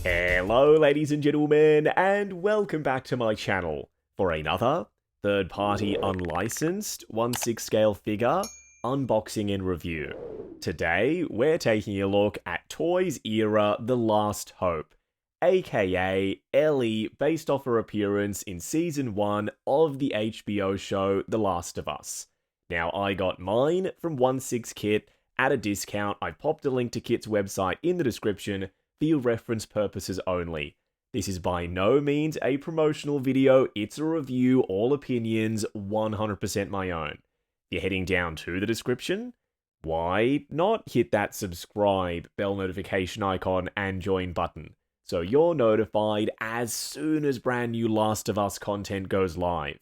Hello ladies and gentlemen, and welcome back to my channel for another third-party unlicensed 1/6 scale figure unboxing and review. Today, we're taking a look at Toys Era The Last Hope, aka Ellie, based off her appearance in Season 1 of the HBO show The Last of Us. Now, I got mine from 1/6 Kit at a discount. I popped a link to Kit's website in the description for reference purposes only. This is by no means a promotional video, it's a review, all opinions, 100% my own. If you're heading down to the description, why not hit that subscribe, bell notification icon, and join button, so you're notified as soon as brand new Last of Us content goes live.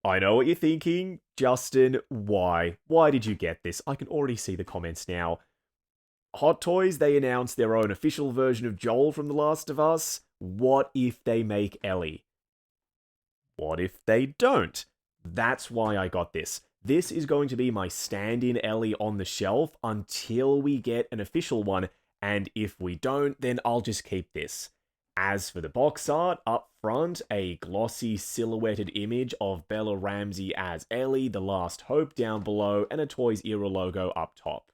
I know what you're thinking, Justin, why? Why did you get this? I can already see the comments now. Hot Toys, they announced their own official version of Joel from The Last of Us. What if they make Ellie? What if they don't? That's why I got this. This is going to be my stand-in Ellie on the shelf until we get an official one, and if we don't, then I'll just keep this. As for the box art, up front, a glossy silhouetted image of Bella Ramsey as Ellie, The Last Hope down below, and a Toys Era logo up top.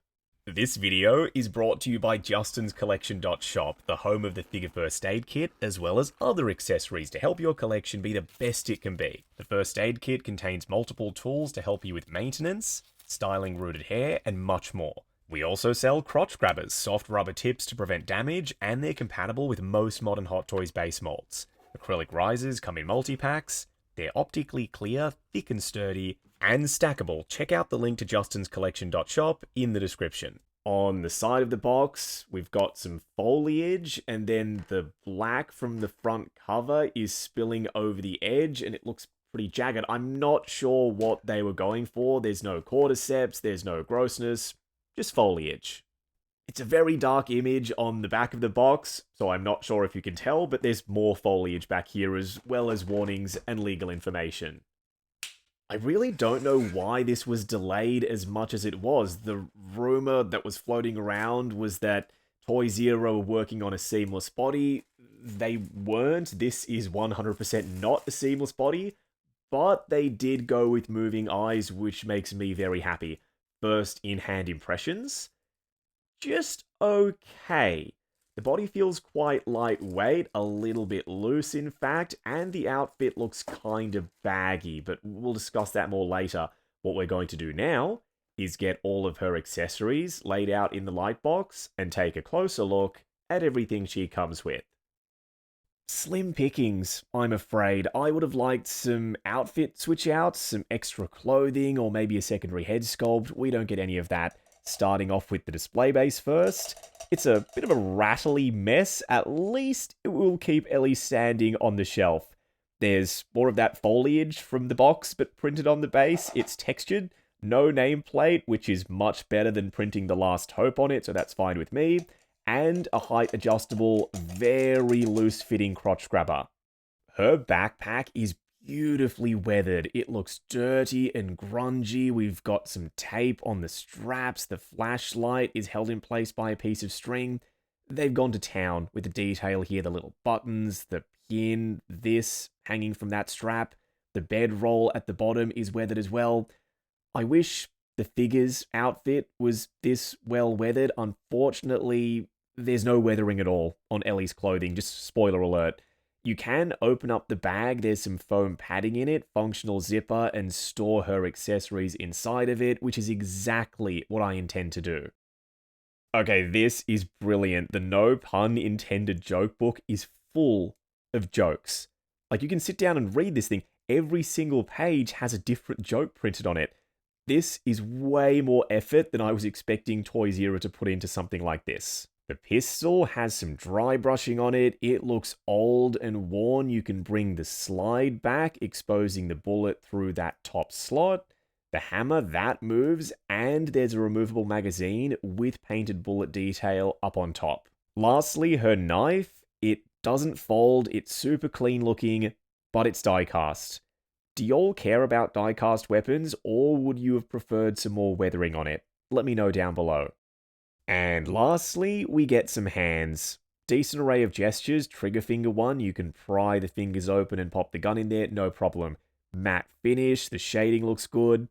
This video is brought to you by JustinsCollection.shop, the home of the figure first aid kit, as well as other accessories to help your collection be the best it can be. The first aid kit contains multiple tools to help you with maintenance, styling rooted hair, and much more. We also sell crotch grabbers, soft rubber tips to prevent damage, and they're compatible with most modern Hot Toys base molds. Acrylic risers come in multi-packs, they're optically clear, thick and sturdy, and stackable. Check out the link to JustinsCollection.shop in the description. On the side of the box, we've got some foliage, and then the black from the front cover is spilling over the edge, and it looks pretty jagged. I'm not sure what they were going for. There's no cordyceps, there's no grossness, just foliage. It's a very dark image on the back of the box, so I'm not sure if you can tell, but there's more foliage back here as well as warnings and legal information. I really don't know why this was delayed as much as it was. The rumor that was floating around was that Toys Era were working on a seamless body. They weren't. This is 100% not a seamless body, but they did go with moving eyes, which makes me very happy. First in-hand impressions, just okay. The body feels quite lightweight, a little bit loose in fact, and the outfit looks kind of baggy, but we'll discuss that more later. What we're going to do now is get all of her accessories laid out in the light box and take a closer look at everything she comes with. Slim pickings, I'm afraid. I would have liked some outfit switch outs, some extra clothing, or maybe a secondary head sculpt. We don't get any of that. Starting off with the display base first. It's a bit of a rattly mess. At least it will keep Ellie standing on the shelf. There's more of that foliage from the box, but printed on the base. It's textured. No nameplate, which is much better than printing The Last Hope on it, so that's fine with me. And a height adjustable, very loose fitting crotch grabber. Her backpack is beautifully weathered. It looks dirty and grungy. We've got some tape on the straps. The flashlight is held in place by a piece of string. They've gone to town with the detail here, the little buttons, the pin, this hanging from that strap. The bedroll at the bottom is weathered as well. I wish the figure's outfit was this well weathered. Unfortunately, there's no weathering at all on Ellie's clothing. Just spoiler alert. You can open up the bag, there's some foam padding in it, functional zipper, and store her accessories inside of it, which is exactly what I intend to do. Okay, this is brilliant. The no pun intended joke book is full of jokes. Like, you can sit down and read this thing. Every single page has a different joke printed on it. This is way more effort than I was expecting Toys Era to put into something like this. The pistol has some dry brushing on it. It looks old and worn. You can bring the slide back, exposing the bullet through that top slot. The hammer, that moves, and there's a removable magazine with painted bullet detail up on top. Lastly, her knife, it doesn't fold, it's super clean looking, but it's die-cast. Do y'all care about die-cast weapons, or would you have preferred some more weathering on it? Let me know down below. And lastly, we get some hands. decent array of gestures. Trigger finger one, you can pry the fingers open and pop the gun in there, no problem. Matte finish, the shading looks good.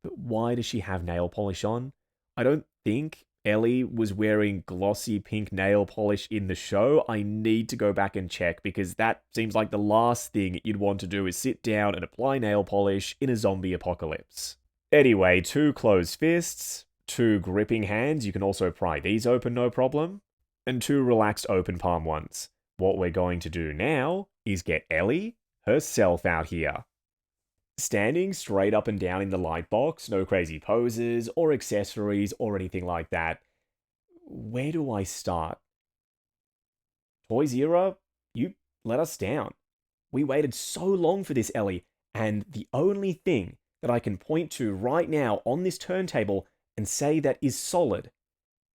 But why does she have nail polish on? I don't think Ellie was wearing glossy pink nail polish in the show. I need to go back and check because that seems like the last thing you'd want to do is sit down and apply nail polish in a zombie apocalypse. Anyway, 2 closed fists, 2 gripping hands, you can also pry these open no problem, and 2 relaxed open palm ones. What we're going to do now is get Ellie herself out here. Standing straight up and down in the light box, no crazy poses or accessories or anything like that. Where do I start? Toys Era, you let us down. We waited so long for this, Ellie, and the only thing that I can point to right now on this turntable and say that is solid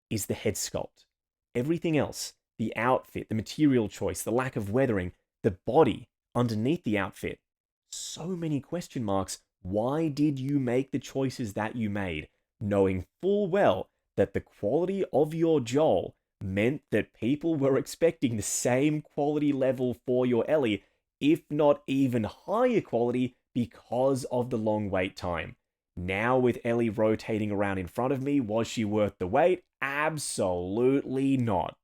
is the head sculpt. Everything else, the outfit, the material choice, the lack of weathering, the body underneath the outfit, so many question marks. Why did you make the choices that you made, knowing full well that the quality of your Joel meant that people were expecting the same quality level for your Ellie, if not even higher quality because of the long wait time? Now with Ellie rotating around in front of me, was she worth the wait? Absolutely not.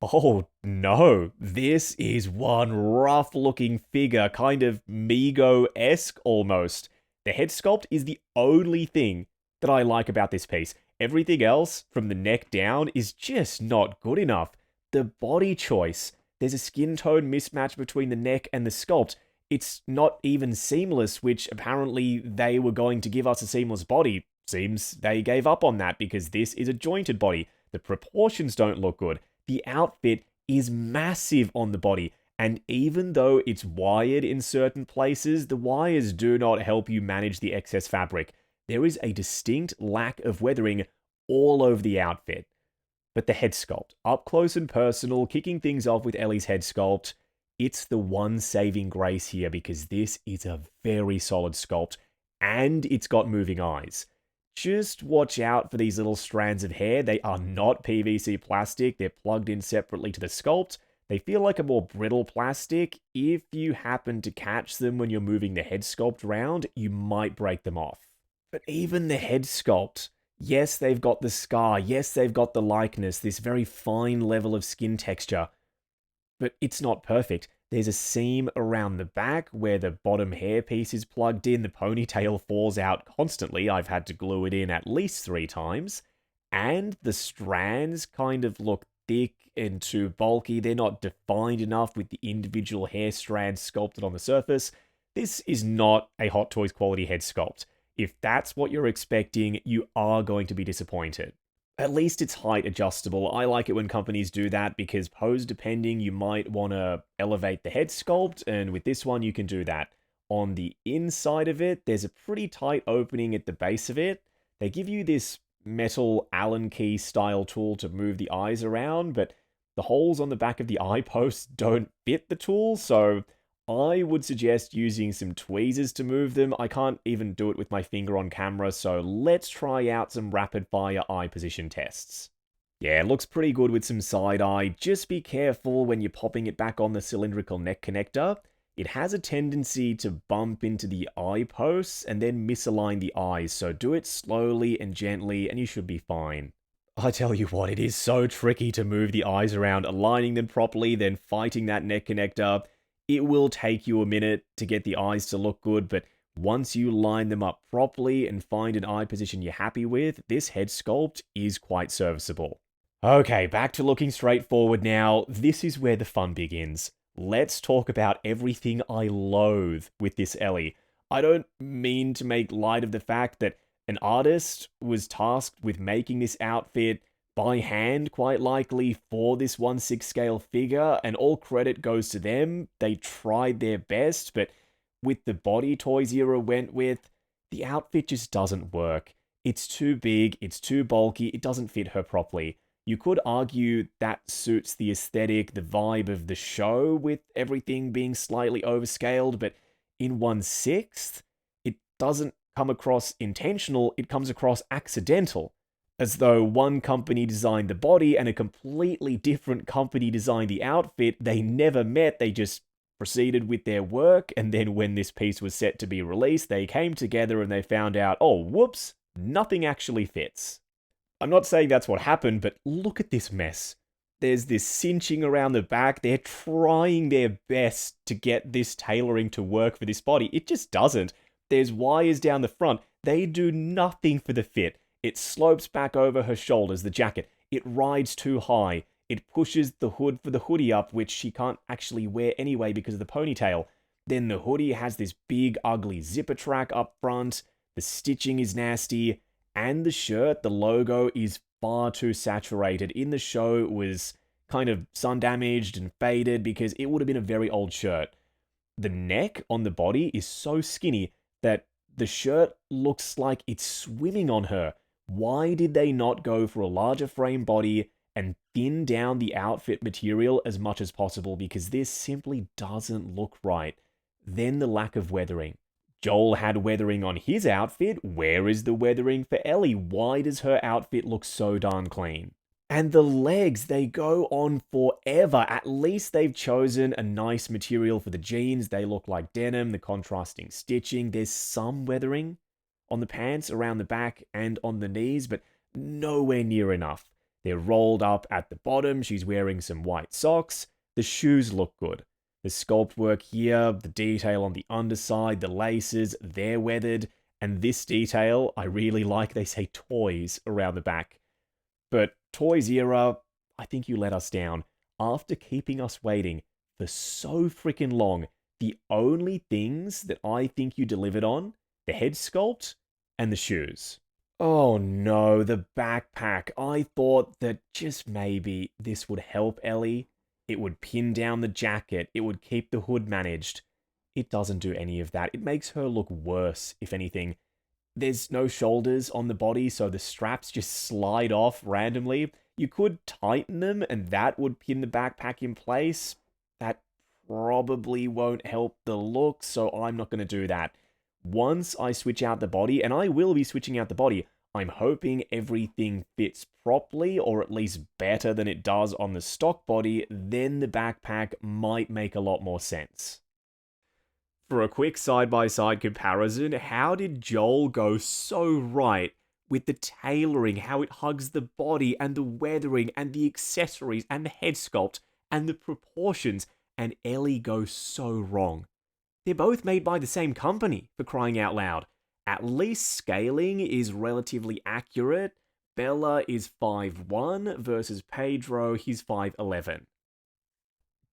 Oh no, this is one rough looking figure, kind of Migo-esque almost. The head sculpt is the only thing that I like about this piece. Everything else, from the neck down, is just not good enough. The body choice, there's a skin tone mismatch between the neck and the sculpt. It's not even seamless, which apparently they were going to give us a seamless body. Seems they gave up on that because this is a jointed body. The proportions don't look good. The outfit is massive on the body, and even though it's wired in certain places, the wires do not help you manage the excess fabric. There is a distinct lack of weathering all over the outfit. But the head sculpt, up close and personal, kicking things off with Ellie's head sculpt, it's the one saving grace here because this is a very solid sculpt, and it's got moving eyes. Just watch out for these little strands of hair. They are not PVC plastic. They're plugged in separately to the sculpt. They feel like a more brittle plastic. If you happen to catch them when you're moving the head sculpt around, you might break them off. But even the head sculpt, yes, they've got the scar. Yes, they've got the likeness, this very fine level of skin texture. But it's not perfect. There's a seam around the back where the bottom hairpiece is plugged in. The ponytail falls out constantly. I've had to glue it in at least 3 times. And the strands kind of look thick and too bulky. They're not defined enough with the individual hair strands sculpted on the surface. This is not a Hot Toys quality head sculpt. If that's what you're expecting, you are going to be disappointed. At least it's height adjustable. I like it when companies do that because pose depending, you might want to elevate the head sculpt, and with this one you can do that. On the inside of it, there's a pretty tight opening at the base of it. They give you this metal Allen key style tool to move the eyes around, but the holes on the back of the eye posts don't fit the tool, so I would suggest using some tweezers to move them. I can't even do it with my finger on camera, so let's try out some rapid-fire eye position tests. Yeah, it looks pretty good with some side-eye. Just be careful when you're popping it back on the cylindrical neck connector. It has a tendency to bump into the eye posts and then misalign the eyes, so do it slowly and gently and you should be fine. I tell you what, it is so tricky to move the eyes around, aligning them properly, then fighting that neck connector. It will take you a minute to get the eyes to look good, but once you line them up properly and find an eye position you're happy with, this head sculpt is quite serviceable. Okay, back to looking straightforward now. This is where the fun begins. Let's talk about everything I loathe with this Ellie. I don't mean to make light of the fact that an artist was tasked with making this outfit by hand, quite likely, for this 1/6 scale figure, and all credit goes to them. They tried their best, but with the body Toys Era went with, the outfit just doesn't work. It's too big, it's too bulky, it doesn't fit her properly. You could argue that suits the aesthetic, the vibe of the show, with everything being slightly overscaled, but in 1/6, it doesn't come across intentional, it comes across accidental. As though one company designed the body and a completely different company designed the outfit. They never met, they just proceeded with their work, and then when this piece was set to be released, they came together and they found out, oh, whoops, nothing actually fits. I'm not saying that's what happened, but look at this mess. There's this cinching around the back. They're trying their best to get this tailoring to work for this body. It just doesn't. There's wires down the front. They do nothing for the fit. It slopes back over her shoulders, the jacket. It rides too high. It pushes the hood for the hoodie up, which she can't actually wear anyway because of the ponytail. Then the hoodie has this big, ugly zipper track up front. The stitching is nasty. And the shirt, the logo, is far too saturated. In the show, it was kind of sun damaged and faded because it would have been a very old shirt. The neck on the body is so skinny that the shirt looks like it's swimming on her. Why did they not go for a larger frame body and thin down the outfit material as much as possible? Because this simply doesn't look right. Then the lack of weathering. Joel had weathering on his outfit. Where is the weathering for Ellie? Why does her outfit look so darn clean? And the legs, they go on forever. At least they've chosen a nice material for the jeans. They look like denim, the contrasting stitching. There's some weathering on the pants, around the back, and on the knees, but nowhere near enough. They're rolled up at the bottom. She's wearing some white socks. The shoes look good. The sculpt work here, the detail on the underside, the laces, they're weathered. And this detail, I really like. They say toys around the back. But Toys Era, I think you let us down. After keeping us waiting for so freaking long, the only things that I think you delivered on, the head sculpt and the shoes. Oh no, the backpack. I thought that just maybe this would help Ellie. It would pin down the jacket. It would keep the hood managed. It doesn't do any of that. It makes her look worse, if anything. There's no shoulders on the body, so the straps just slide off randomly. You could tighten them, and that would pin the backpack in place. That probably won't help the look, so I'm not going to do that. Once I switch out the body, and I will be switching out the body, I'm hoping everything fits properly, or at least better than it does on the stock body. Then the backpack might make a lot more sense. For a quick side-by-side comparison, how did Joel go so right with the tailoring, how it hugs the body and the weathering and the accessories and the head sculpt and the proportions, and Ellie goes so wrong? They're both made by the same company, for crying out loud. At least scaling is relatively accurate. Bella is 5'1" versus Pedro, he's 5'11".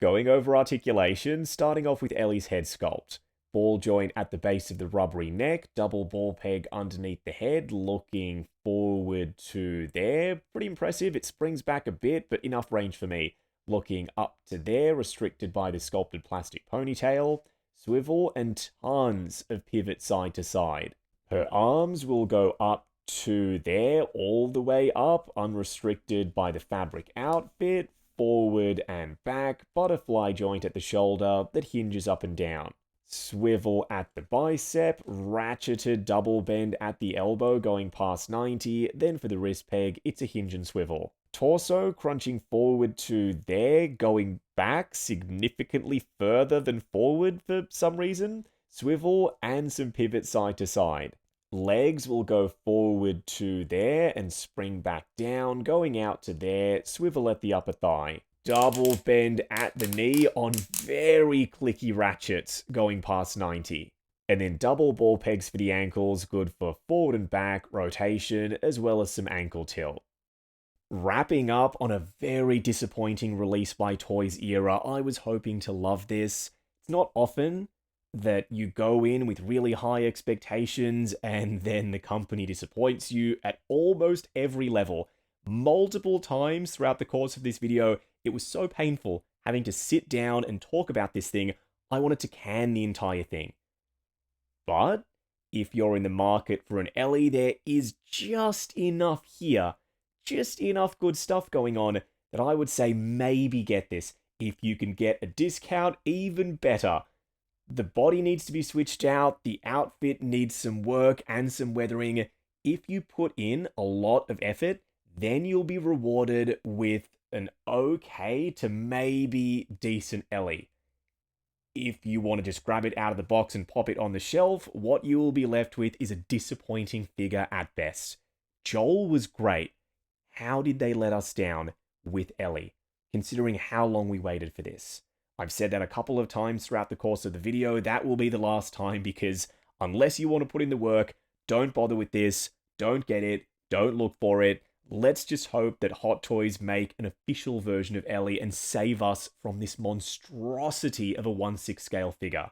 Going over articulation, starting off with Ellie's head sculpt. Ball joint at the base of the rubbery neck, double ball peg underneath the head, looking forward to there. Pretty impressive. It springs back a bit, but enough range for me. Looking up to there, restricted by the sculpted plastic ponytail. Swivel and tons of pivot side to side. Her arms will go up to there, all the way up, unrestricted by the fabric outfit. Forward and back, butterfly joint at the shoulder that hinges up and down. Swivel at the bicep, ratcheted double bend at the elbow going past 90, then for the wrist peg, it's a hinge and swivel. Torso crunching forward to there, going back significantly further than forward for some reason. Swivel and some pivot side to side. Legs will go forward to there and spring back down, going out to there, swivel at the upper thigh. Double bend at the knee on very clicky ratchets, going past 90. And then double ball pegs for the ankles, good for forward and back rotation, as well as some ankle tilt. Wrapping up on a very disappointing release by Toys Era. I was hoping to love this. It's not often that you go in with really high expectations and then the company disappoints you at almost every level. Multiple times throughout the course of this video, it was so painful having to sit down and talk about this thing. I wanted to can the entire thing. But if you're in the market for an Ellie, there is just enough here, just enough good stuff going on that I would say maybe get this. If you can get a discount, even better. The body needs to be switched out, the outfit needs some work and some weathering. If you put in a lot of effort, then you'll be rewarded with an okay to maybe decent Ellie. If you want to just grab it out of the box and pop it on the shelf, what you will be left with is a disappointing figure at best. Joel was great. How did they let us down with Ellie, considering how long we waited for this? I've said that a couple of times throughout the course of the video. That will be the last time, because unless you want to put in the work, don't bother with this, don't get it, don't look for it. Let's just hope that Hot Toys make an official version of Ellie and save us from this monstrosity of a 1/6 scale figure.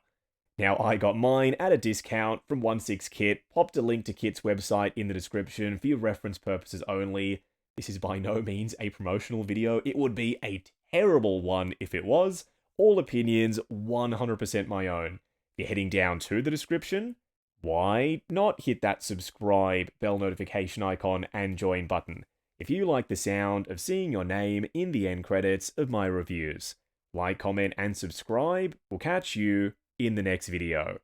Now, I got mine at a discount from 1/6 Kit, popped a link to Kit's website in the description for your reference purposes only. This is by no means a promotional video. It would be a terrible one if it was. All opinions 100% my own. If you're heading down to the description, why not hit that subscribe, bell notification icon, and join button if you like the sound of seeing your name in the end credits of my reviews. Like, comment, and subscribe. We'll catch you in the next video.